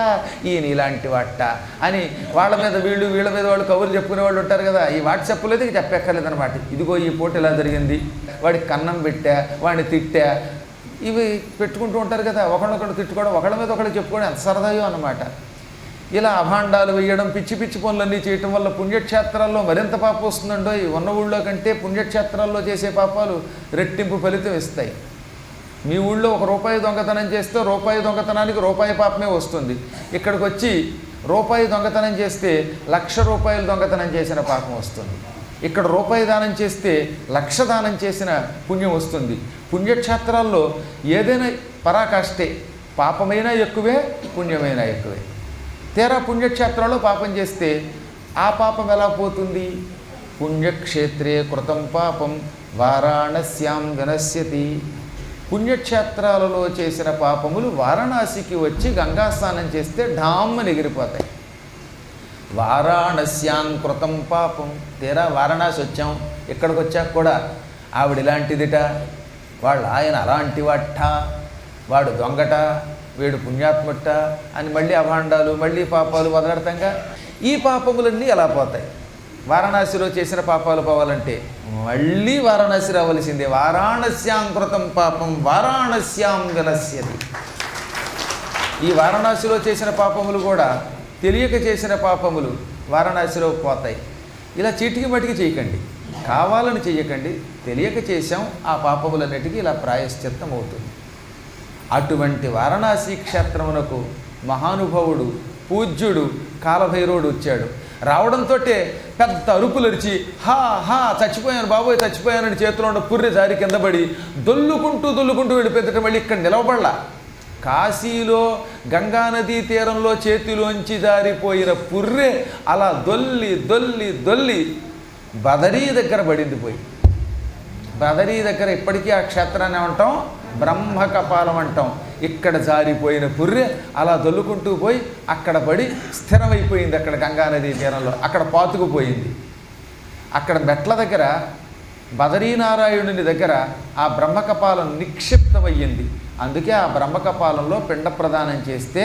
ఈయన ఇలాంటి వాట అని వాళ్ళ మీద వీళ్ళు, వీళ్ళ మీద వాళ్ళు కబుర్లు చెప్పుకునే వాళ్ళు ఉంటారు కదా. ఈ వాట్సాప్లో అయితే చెప్పక్కర్లేదన్నమాట. ఇదిగో ఈ పూట ఇలా జరిగింది, వాడికి కన్నం పెట్టా, వాడిని తిట్టా, ఇవి పెట్టుకుంటూ ఉంటారు కదా. ఒకళ్ళొకళ్ళు తిట్టుకోవడం, ఒకళ్ళ మీద ఒకళ్ళు చెప్పుకోవడం ఎంత సరదాయో అన్నమాట. ఇలా అభాండాలు వేయడం, పిచ్చి పిచ్చి పనులన్నీ చేయటం వల్ల పుణ్యక్షేత్రాల్లో మరింత పాపం వస్తుందండో. ఉన్న ఊళ్ళో కంటే పుణ్యక్షేత్రాల్లో చేసే పాపాలు రెట్టింపు ఫలితం ఇస్తాయి. మీ ఊళ్ళో ₹1 దొంగతనం చేస్తే రూపాయి దొంగతనానికి రూపాయి పాపమే వస్తుంది. ఇక్కడికి వచ్చి రూపాయి దొంగతనం చేస్తే ₹1,00,000 దొంగతనం చేసిన పాపం వస్తుంది. ఇక్కడ రూపాయి దానం చేస్తే 1,00,000 దానం చేసిన పుణ్యం వస్తుంది. పుణ్యక్షేత్రాల్లో ఏదైనా పరాకాష్టే, పాపమైనా ఎక్కువే, పుణ్యమైనా ఎక్కువే. తీరా పుణ్యక్షేత్రంలో పాపం చేస్తే ఆ పాపం ఎలా పోతుంది? పుణ్యక్షేత్రే కృతం పాపం వారాణస్యాం వినశ్యతి. పుణ్యక్షేత్రాలలో చేసిన పాపములు వారణాసికి వచ్చి గంగా స్నానం చేస్తే ఢామ్మని ఎగిరిపోతాయి. వారాణస్యాం కృతం పాపం. తీరా వారణాసి వచ్చాం, ఇక్కడికి వచ్చాక కూడా ఆవిడ ఇలాంటిదిట, వాళ్ళు ఆయన అలాంటి వాట, వాడు దొంగట, వీడు పుణ్యాత్మట అని మళ్ళీ అభాండాలు, మళ్ళీ పాపాలు వదలడతాంగా. ఈ పాపములన్నీ ఎలా పోతాయి? వారణాసిలో చేసిన పాపాలు పోవాలంటే మళ్ళీ వారణాసి రావలసిందే. వారాణస్యాం కృతం పాపం వారాణస్యాం వినశ్యతి. ఈ వారణాసిలో చేసిన పాపములు కూడా తెలియక చేసిన పాపములు వారణాసిలో పోతాయి. ఇలా చీటికి మటికి చేయకండి, కావాలని చేయకండి. తెలియక చేశాం, ఆ పాపములన్నిటికీ ఇలా ప్రాయశ్చిత్తం అవుతుంది. అటువంటి వారణాసి క్షేత్రమునకు మహానుభావుడు పూజ్యుడు కాలభైరవుడు వచ్చాడు. రావడంతో పెద్ద అరుపులరిచి హా హా చచ్చిపోయాను బాబోయ్ చచ్చిపోయానని చేతిలో ఉన్న పుర్రె జారి కింద పడి దొల్లుకుంటూ వెళ్ళిపోతే మళ్ళీ ఇక్కడ నిలవబడలా. కాశీలో గంగానదీ తీరంలో చేతిలోంచి జారిపోయిన పుర్రె అలా దొల్లి బదరీ దగ్గర పడింది. పోయి బదరీ దగ్గర ఇప్పటికీ ఆ క్షేత్రాన్ని ఏమంటాం? బ్రహ్మకపాలం అంటాం. ఇక్కడ జారిపోయిన పుర్రె అలా దొల్లుకుంటూ పోయి అక్కడ పడి స్థిరమైపోయింది. అక్కడ గంగానదీ తీరంలో అక్కడ పాతుకుపోయింది. అక్కడ మెట్ల దగ్గర బదరీనారాయణుని దగ్గర ఆ బ్రహ్మకపాలం నిక్షిప్తమయ్యింది. అందుకే ఆ బ్రహ్మకపాలంలో పిండ ప్రదానం చేస్తే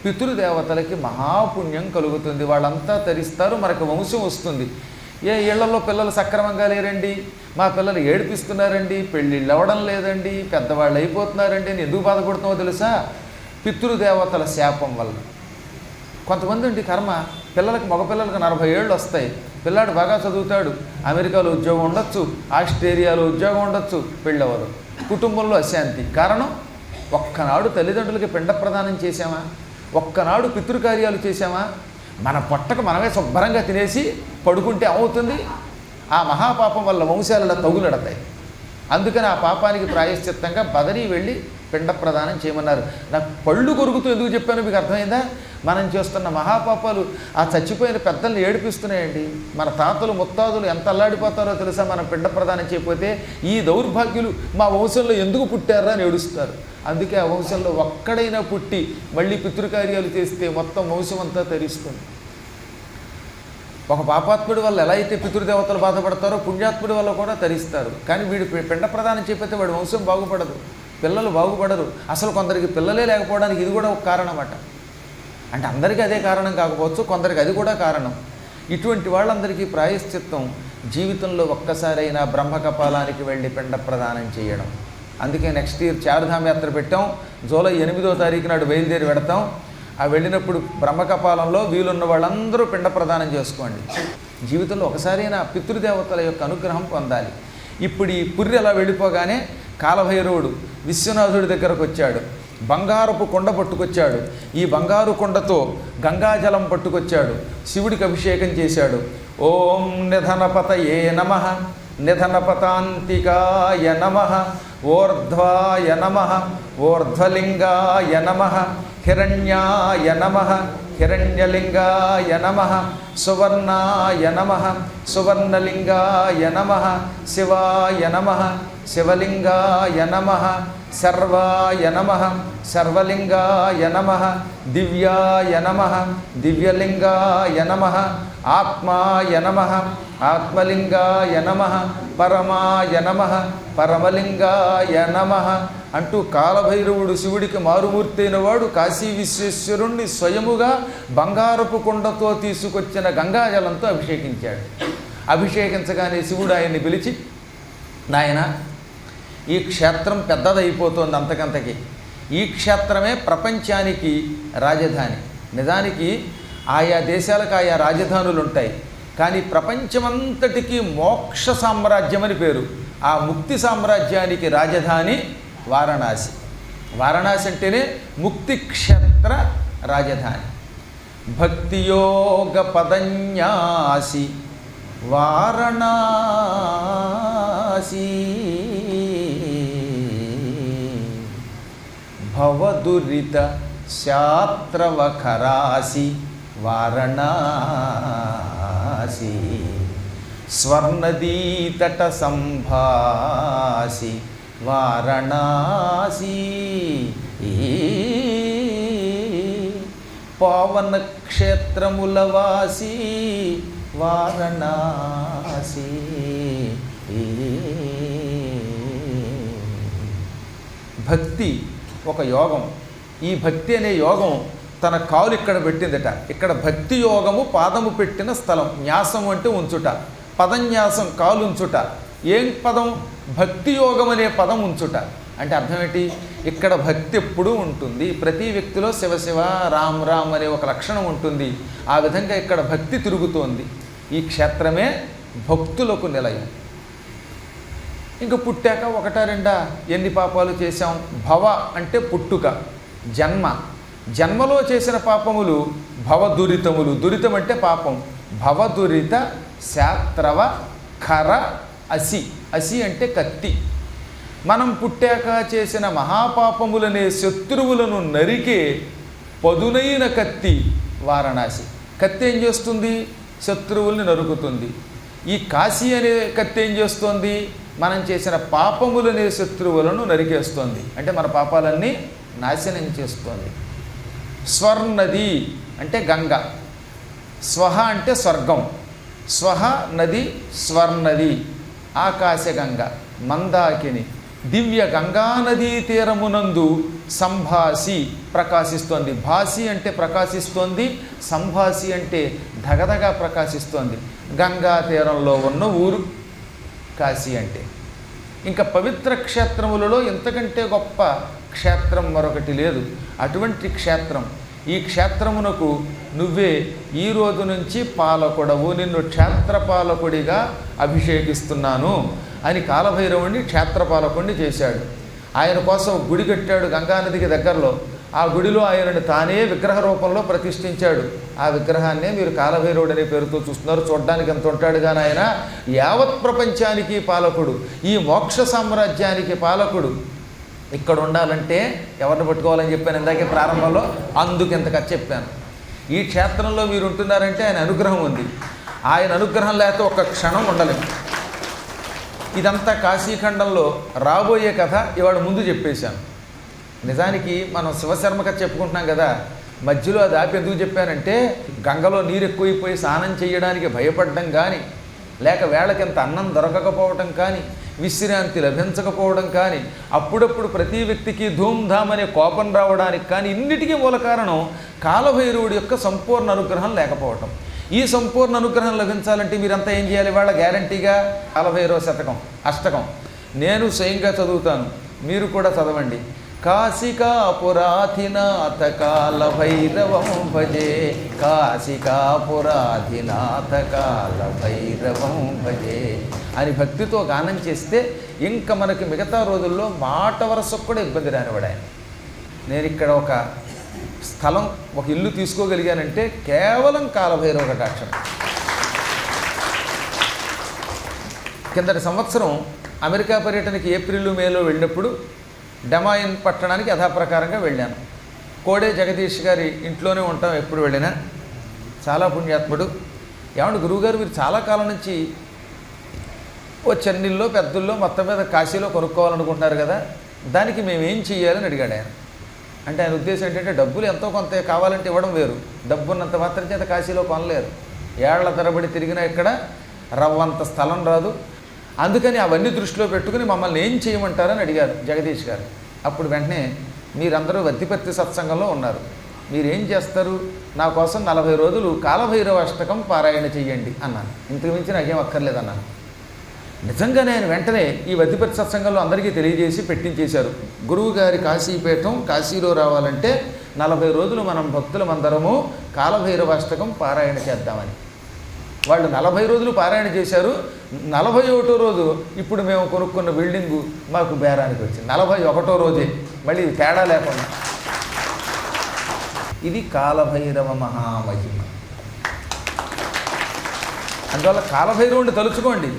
పితృదేవతలకి మహాపుణ్యం కలుగుతుంది. వాళ్ళంతా తరిస్తారు, మనకు వంశం వస్తుంది. ఏ ఇళ్లలో పిల్లలు సక్రమంగా లేరండి, మా పిల్లలు ఏడిపిస్తున్నారండి, పెళ్ళిళ్ళు అవ్వడం లేదండి, పెద్దవాళ్ళు అయిపోతున్నారండి అని ఎందుకు బాధపడుతున్నావో తెలుసా? పితృదేవతల శాపం వల్ల. కొంతమంది అండి కర్మ, పిల్లలకి మగపిల్లలకు 40 ఏళ్ళు వస్తాయి, పిల్లాడు బాగా చదువుతాడు, అమెరికాలో ఉద్యోగం ఉండొచ్చు, ఆస్ట్రేలియాలో ఉద్యోగం ఉండొచ్చు, పెళ్ళవరు, కుటుంబంలో అశాంతి. కారణం ఒక్కనాడు తల్లిదండ్రులకి పిండ ప్రదానం చేశామా, ఒక్కనాడు పితృకార్యాలు చేశామా, మన పొట్టకు మనమే శుభ్రంగా తినేసి పడుకుంటే ఏమవుతుంది? ఆ మహాపాపం వల్ల వంశాలలో తగులడతాయి. అందుకని ఆ పాపానికి ప్రాయశ్చిత్తంగా బదరీ వెళ్ళి పిండ ప్రదానం చేయమన్నారు. నాకు పళ్ళు కొరుకుతూ ఎందుకు చెప్పానో మీకు అర్థమైందా? మనం చేస్తున్న మహాపాపాలు ఆ చచ్చిపోయిన పెద్దల్ని ఏడిపిస్తున్నాయండి. మన తాతలు ముత్తాతలు ఎంత అల్లాడిపోతారో తెలుసా మనం పిండ ప్రదానం చేయకపోతే. ఈ దౌర్భాగ్యులు మా వంశంలో ఎందుకు పుట్టారా అని ఏడుస్తారు. అందుకే ఆ వంశంలో ఒక్కడైనా పుట్టి మళ్ళీ పితృకార్యాలు చేస్తే మొత్తం వంశం అంతా తరిస్తుంది. ఒక పాపాత్ముడి వల్ల ఎలా అయితే పితృదేవతలు బాధపడతారో పుణ్యాత్ముడి వల్ల కూడా తరిస్తారు. కానీ వీడు పిండ ప్రదానం చేయకపోతే వాడి వంశం బాగుపడదు, పిల్లలు బాగుపడరు. అసలు కొందరికి పిల్లలే లేకపోవడానికి ఇది కూడా ఒక కారణం అట. అంటే అందరికీ అదే కారణం కాకపోవచ్చు, కొందరికి అది కూడా కారణం. ఇటువంటి వాళ్ళందరికీ ప్రాయశ్చిత్తం జీవితంలో ఒక్కసారైనా బ్రహ్మకపాలానికి వెళ్ళి పిండ ప్రదానం చేయడం. అందుకే నెక్స్ట్ ఇయర్ చార్ధామ్ యాత్ర పెట్టాం. జూలై 8వ తారీఖు నాడు బయలుదేరి పెడతాం. ఆ వెళ్ళినప్పుడు బ్రహ్మకపాలంలో వీలున్న వాళ్ళందరూ పిండ ప్రదానం చేసుకోండి. జీవితంలో ఒకసారైనా పితృదేవతల యొక్క అనుగ్రహం పొందాలి. ఇప్పుడు ఈ పుర్రె అలా వెళ్ళిపోగానే కాలభైరవుడు విశ్వనాథుడి దగ్గరకు వచ్చాడు. బంగారపు కొండ పట్టుకొచ్చాడు. ఈ బంగారు కొండతో గంగాజలం పట్టుకొచ్చాడు. శివుడికి అభిషేకం చేశాడు. ఓం నిధనపతయే నమః, నిధనపతాంతికాయ నమః, ఓర్ధ్వాయ నమః, ఓర్ధ్వలింగాయ నమః, హిరణ్యాయ నమః, హిరణ్యలింగాయ నమః, సువర్ణాయ నమః, సువర్ణలింగాయ నమః, శివాయ నమః, శివలింగాయ నమః, సర్వాయ నమః, సర్వలింగాయ నమః, దివ్యాయ నమః, దివ్యలింగాయ నమః, ఆత్మాయ నమః, ఆత్మలింగాయ నమః, పరమాయ నమః, పరమలింగాయ నమః అంటూ కాలభైరవుడు శివుడికి మారుమూర్తైన వాడు కాశీ విశ్వేశ్వరుణ్ణి స్వయముగా బంగారపు కొండతో తీసుకొచ్చిన గంగాజలంతో అభిషేకించాడు. అభిషేకించగానే శివుడు ఆయన్ని పిలిచి, నాయన ఈ క్షేత్రం పెద్దదైపోతుంది అంతకంతకి. ఈ క్షేత్రమే ప్రపంచానికి రాజధాని. నిజానికి ఆయా దేశాలకు ఆయా రాజధానులు ఉంటాయి, కానీ ప్రపంచమంతటికీ మోక్ష సామ్రాజ్యం అని పేరు. ఆ ముక్తి సామ్రాజ్యానికి రాజధాని వారణాసి. వారణాసి అంటేనే ముక్తి క్షేత్ర రాజధాని. భక్తియోగ పదన్యాసి వారణాసి, భవదురిత శాత్రవఖరాసి వారణాసి, స్వర్ణదీతట సంభాసి వారణాసి, పవన క్షేత్రములవాసి వారణాసి. భక్తి ఒక యోగం. ఈ భక్తి అనే యోగం తన కాలు ఇక్కడ పెట్టిందట. ఇక్కడ భక్తి యోగము పాదము పెట్టిన స్థలం. న్యాసం అంటే ఉంచుట, పదన్యాసం కాలు ఉంచుట. ఏం పదం? భక్తి యోగం అనే పదం ఉంచుట. అంటే అర్థం ఏంటి? ఇక్కడ భక్తి ఎప్పుడూ ఉంటుంది. ప్రతి వ్యక్తిలో శివశివ రామ్ రామ్ అనే ఒక లక్షణం ఉంటుంది. ఆ విధంగా ఇక్కడ భక్తి తిరుగుతోంది. ఈ క్షేత్రమే భక్తులకు నిలయం. ఇంకా పుట్టాక ఒకటా రెండా ఎన్ని పాపాలు చేశాం? భవ అంటే పుట్టుక, జన్మ. జన్మలో చేసిన పాపములు భవదురితములు. దురితం అంటే పాపం. భవదురిత శాత్రవ ఖర అసి. అసి అంటే కత్తి. మనం పుట్టాక చేసిన మహాపాపములనే శత్రువులను నరికే పదునైన కత్తి వారణాసి. కత్తి ఏం చేస్తుంది? శత్రువుల్ని నరుకుతుంది. ఈ కాశీ అనే కత్తి ఏం చేస్తోంది? మనం చేసిన పాపములనే శత్రువులను నరికేస్తోంది. అంటే మన పాపాలన్నీ నాశనం చేస్తోంది. స్వర్ణది అంటే గంగ. స్వహ అంటే స్వర్గం. స్వహ నది, స్వర్ణది ఆకాశగంగ, మందాకిని. దివ్య గంగానదీ తీరమునందు సంభాసి ప్రకాశిస్తోంది. భాసి అంటే ప్రకాశిస్తోంది, సంభాసి అంటే ధగధగా ప్రకాశిస్తోంది. గంగా తీరంలో ఉన్న ఊరు కాశీ అంటే. ఇంకా పవిత్ర క్షేత్రములలో ఇంతకంటే గొప్ప క్షేత్రం మరొకటి లేదు. అటువంటి క్షేత్రం. ఈ క్షేత్రమునకు నువ్వే ఈ రోజు నుంచి పాలకుడవు, నిన్ను క్షేత్రపాలకుడిగా అభిషేకిస్తున్నాను అని కాలభైరవుణ్ణి క్షేత్రపాలకుడిని చేశాడు. ఆయన కోసం గుడి కట్టాడు గంగానదికి దగ్గరలో. ఆ గుడిలో ఆయనను తానే విగ్రహ రూపంలో ప్రతిష్ఠించాడు. ఆ విగ్రహాన్నే మీరు కాలభైరవుడు అనే పేరుతో చూస్తున్నారు. చూడడానికి ఎంత ఉంటాడు కానీ ఆయన యావత్ ప్రపంచానికి పాలకుడు, ఈ మోక్ష సామ్రాజ్యానికి పాలకుడు. ఇక్కడ ఉండాలంటే ఎవరిని పట్టుకోవాలని చెప్పాను ఇందాకే ప్రారంభంలో, అందుకు ఇంత ఖర్చు చెప్పాను. ఈ క్షేత్రంలో మీరు ఉంటున్నారంటే ఆయన అనుగ్రహం ఉంది. ఆయన అనుగ్రహం లేకపోతే ఒక్క క్షణం ఉండలేము. ఇదంతా కాశీఖండంలో రాబోయే కథ ఇవాళ ముందు చెప్పేశాను. నిజానికి మనం శివశర్మ కథ చెప్పుకుంటున్నాం కదా, మధ్యలో అది ఆపి ఎందుకు చెప్పానంటే గంగలో నీరు ఎక్కువైపోయి స్నానం చేయడానికి భయపడడం కానీ, లేక వేళకింత అన్నం దొరకకపోవడం కానీ, విశ్రాంతి లభించకపోవడం కానీ, అప్పుడప్పుడు ప్రతి వ్యక్తికి ధూమ్ధామ్ అనే కోపం రావడానికి కానీ, ఇన్నిటికీ మూల కారణం కాలభైరవుడి యొక్క సంపూర్ణ అనుగ్రహం లేకపోవటం. ఈ సంపూర్ణ అనుగ్రహం లభించాలంటే మీరంతా ఏం చేయాలి? వాళ్ళ గ్యారంటీగా కాలభైరవ శతకం అష్టకం నేను స్వయంగా చదువుతాను, మీరు కూడా చదవండి. కాశికాపురాధినాథ కాలభైరవం భజే, కాశికాపురాధినాథ కాలభైరవం భజే అని భక్తితో గానం చేస్తే ఇంకా మనకి మిగతా రోజుల్లో మాట వరసకు కూడా ఇబ్బంది రానివాడు ఆయన. నేను ఇక్కడ ఒక స్థలం, ఒక ఇల్లు తీసుకోగలిగానంటే కేవలం కాలభైరవ కటాక్షం. కిందటి సంవత్సరం అమెరికా పర్యటనకి ఏప్రిల్ మేలో వెళ్ళినప్పుడు డెమాయిన్ పట్టణానికి యథాప్రకారంగా వెళ్ళాను. కోడే జగదీష్ గారి ఇంట్లోనే ఉంటాం ఎప్పుడు వెళ్ళినా. చాలా పుణ్యాత్ముడు. ఏమంటే గురువుగారు మీరు చాలా కాలం నుంచి ఓ చెన్నీల్లో పెద్దల్లో మొత్తం మీద కాశీలో కొనుక్కోవాలనుకుంటున్నారు కదా, దానికి మేమేం చెయ్యాలని అడిగాడు ఆయన. అంటే ఆయన ఉద్దేశం ఏంటంటే డబ్బులు ఎంతో కొంత కావాలంటే ఇవ్వడం వేరు, డబ్బున్నంత మాత్రం చేత కాశీలో కొనలేరు. ఏళ్ల తరబడి తిరిగినా ఇక్కడ రవ్వంత స్థలం రాదు. అందుకని అవన్నీ దృష్టిలో పెట్టుకుని మమ్మల్ని ఏం చేయమంటారని అడిగారు జగదీష్ గారు. అప్పుడు వెంటనే మీరందరూ వద్దిపత్తి సత్సంగంలో ఉన్నారు, మీరేం చేస్తారు? నా కోసం 40 రోజులు కాలభైరవ అష్టకం పారాయణ చెయ్యండి అన్నాను. ఇంతకు మించి నాకేం అక్కర్లేదన్నాను. నిజంగానే ఆయన వెంటనే ఈ వద్దిపత్తి సత్సంగంలో అందరికీ తెలియజేసి పెట్టించేశారు. గురువుగారి కాశీపీఠం కాశీలో రావాలంటే 40 రోజులు మనం భక్తులమందరము కాలభైరవ అష్టకం పారాయణ చేద్దామని. వాళ్ళు 40 రోజులు పారాయణ చేశారు. 41వ రోజు ఇప్పుడు మేము కొనుక్కున్న బిల్డింగు మాకు బేరానికి వచ్చింది. 41వ రోజే, మళ్ళీ తేడా లేకుండా. ఇది కాలభైరవ మహామహిమ. అందువల్ల కాలభైరవుడిని తలుచుకోండి.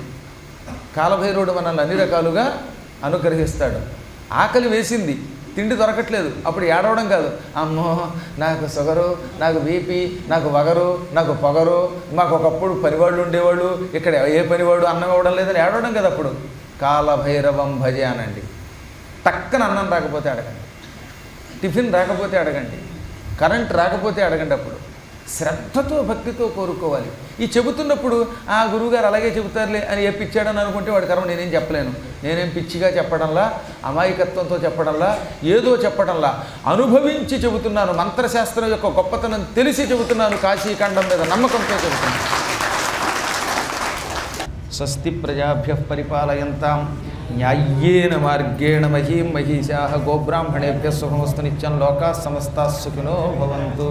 కాలభైరవుడు మనల్ని అన్ని రకాలుగా అనుగ్రహిస్తాడు. ఆకలి వేసింది, తిండి దొరకట్లేదు, అప్పుడు ఏడవడం కాదు, అమ్మో నాకు షుగరు, నాకు బీపీ, నాకు వగరు, నాకు పొగరు, మాకు ఒకప్పుడు పనివాళ్ళు ఉండేవాళ్ళు, ఇక్కడ ఏ పనివాడు అన్నం ఇవ్వడం లేదని ఏడవడం కదా. అప్పుడు కాలభైరవం భజే అనండి. టక్కన అన్నం రాకపోతే అడగండి, టిఫిన్ రాకపోతే అడగండి, కరెంట్ రాకపోతే అడగండి. అప్పుడు శ్రద్ధతో భక్తితో కోరుకోవాలి. ఈ చెబుతున్నప్పుడు ఆ గురువుగారు అలాగే చెబుతారులే అని ఏ పిచ్చాడని అనుకుంటే వాడి కర్మ నేనేం చెప్పలేను. నేనేం పిచ్చిగా చెప్పడంలా, అమాయకత్వంతో చెప్పడంలా, ఏదో చెప్పడంలా అనుభవించి చెబుతున్నాను. మంత్రశాస్త్రం యొక్క గొప్పతనం తెలిసి చెబుతున్నాను. కాశీఖండం మీద నమ్మకంతో చెబుతున్నాను. స్వస్తి ప్రజాభ్యః పరిపాలయంతాం న్యాయ్యేన మార్గేణ మహీం మహిషాః. గోబ్రాహ్మణేభ్యः శుభమస్తు నిత్యం. లోకాః సమస్తాః సుఖినో భవంతు.